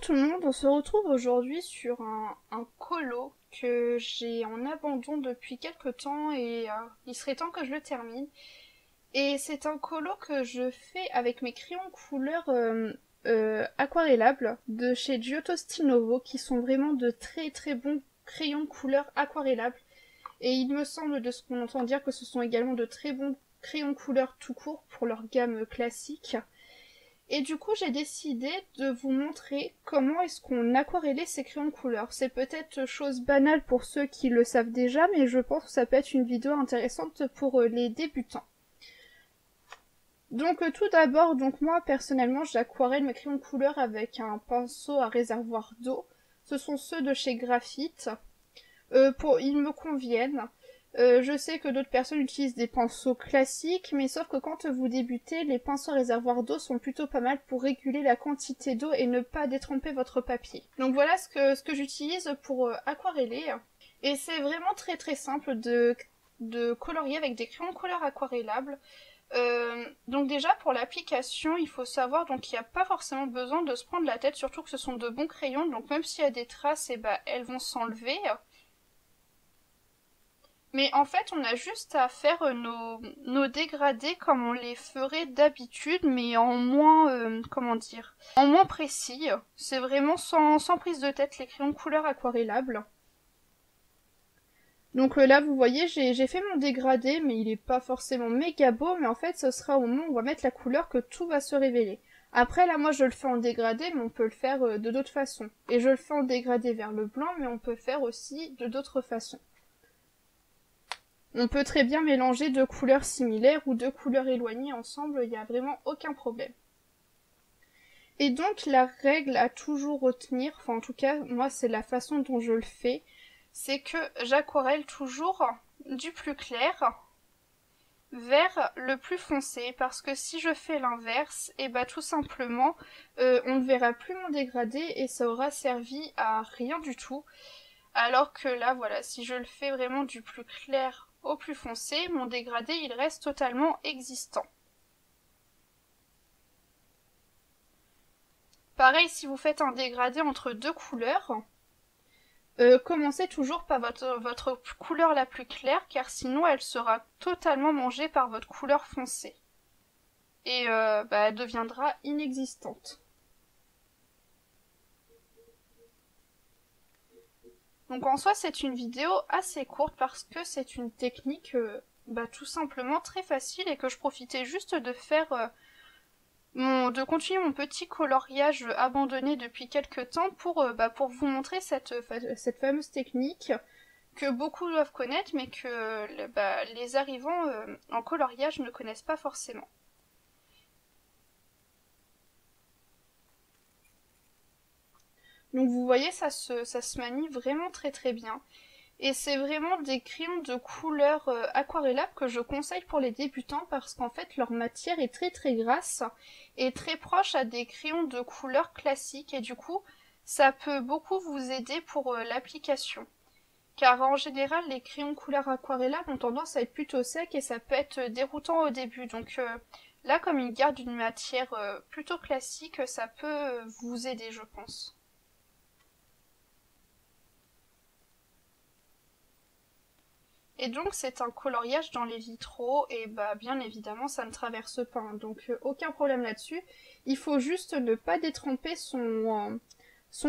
tout le monde, on se retrouve aujourd'hui sur un colo que j'ai en abandon depuis quelques temps et il serait temps que je le termine. Et c'est un colo que je fais avec mes crayons couleur aquarellables de chez Giotto Stinovo qui sont vraiment de très très bons crayons couleur aquarellables. Et il me semble de ce qu'on entend dire que ce sont également de très bons crayons couleur tout court pour leur gamme classique. Et du coup, j'ai décidé de vous montrer comment est-ce qu'on aquarellait ces crayons de couleur. C'est peut-être chose banale pour ceux qui le savent déjà, mais je pense que ça peut être une vidéo intéressante pour les débutants. Donc tout d'abord, moi personnellement, j'aquarelle mes crayons de couleur avec un pinceau à réservoir d'eau. Ce sont ceux de chez Graphite. Ils me conviennent. Je sais que d'autres personnes utilisent des pinceaux classiques, mais sauf que quand vous débutez, les pinceaux à réservoir d'eau sont plutôt pas mal pour réguler la quantité d'eau et ne pas détremper votre papier. Donc voilà ce que j'utilise pour aquareller. Et c'est vraiment très très simple de colorier avec des crayons de couleur aquarellables. Donc déjà pour l'application, il faut savoir donc qu'il n'y a pas forcément besoin de se prendre la tête, surtout que ce sont de bons crayons, donc même s'il y a des traces, elles vont s'enlever. Mais en fait, on a juste à faire nos dégradés comme on les ferait d'habitude, mais en moins, en moins précis. C'est vraiment sans prise de tête, les crayons de couleur aquarellables. Donc là, vous voyez, j'ai fait mon dégradé, mais il est pas forcément méga beau, mais en fait, ce sera au moment où on va mettre la couleur que tout va se révéler. Après, là, moi, je le fais en dégradé, mais on peut le faire de d'autres façons. Et je le fais en dégradé vers le blanc, mais on peut le faire aussi de d'autres façons. On peut très bien mélanger deux couleurs similaires ou deux couleurs éloignées ensemble, il n'y a vraiment aucun problème. Et donc la règle à toujours retenir, enfin en tout cas moi c'est la façon dont je le fais, c'est que j'aquarelle toujours du plus clair vers le plus foncé, parce que si je fais l'inverse, et tout simplement on ne verra plus mon dégradé et ça aura servi à rien du tout. Alors que là voilà, si je le fais vraiment du plus clair au plus foncé, mon dégradé il reste totalement existant. Pareil, si vous faites un dégradé entre deux couleurs, commencez toujours par votre couleur la plus claire, car sinon elle sera totalement mangée par votre couleur foncée. Et elle deviendra inexistante. Donc en soi c'est une vidéo assez courte parce que c'est une technique tout simplement très facile et que je profitais juste de faire de continuer mon petit coloriage abandonné depuis quelques temps pour vous montrer cette fameuse technique que beaucoup doivent connaître mais que les arrivants en coloriage ne connaissent pas forcément. Donc vous voyez, ça se manie vraiment très très bien. Et c'est vraiment des crayons de couleur aquarellables que je conseille pour les débutants parce qu'en fait leur matière est très très grasse et très proche à des crayons de couleur classiques et du coup ça peut beaucoup vous aider pour l'application. Car en général les crayons de couleur aquarellables ont tendance à être plutôt secs et ça peut être déroutant au début. Donc là comme ils gardent une matière plutôt classique, ça peut vous aider je pense. Et donc c'est un coloriage dans les vitraux et bien évidemment ça ne traverse pas, hein, donc aucun problème là-dessus. Il faut juste ne pas détremper son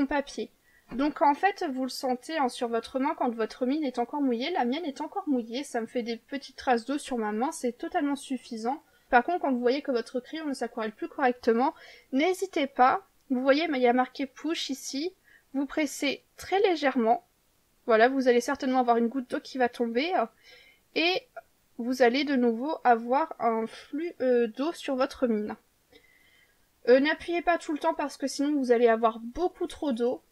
papier. Donc en fait vous le sentez sur votre main quand votre mine est encore mouillée. La mienne est encore mouillée, ça me fait des petites traces d'eau sur ma main, c'est totalement suffisant. Par contre quand vous voyez que votre crayon ne s'aquarelle plus correctement, n'hésitez pas, vous voyez il y a marqué push ici, vous pressez très légèrement. Voilà, vous allez certainement avoir une goutte d'eau qui va tomber et vous allez de nouveau avoir un flux d'eau sur votre mine. N'appuyez pas tout le temps parce que sinon vous allez avoir beaucoup trop d'eau.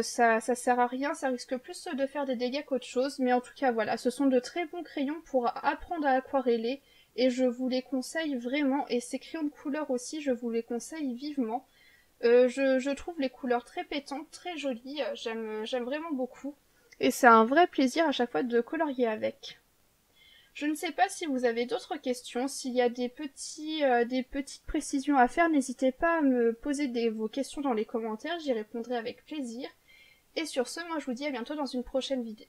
Ça sert à rien, ça risque plus de faire des dégâts qu'autre chose. Mais en tout cas voilà, ce sont de très bons crayons pour apprendre à aquareller et je vous les conseille vraiment. Et ces crayons de couleur aussi, je vous les conseille vivement. Je trouve les couleurs très pétantes, très jolies, j'aime vraiment beaucoup. Et c'est un vrai plaisir à chaque fois de colorier avec. Je ne sais pas si vous avez d'autres questions, s'il y a des petites précisions à faire, n'hésitez pas à me poser vos questions dans les commentaires, j'y répondrai avec plaisir. Et sur ce, moi je vous dis à bientôt dans une prochaine vidéo.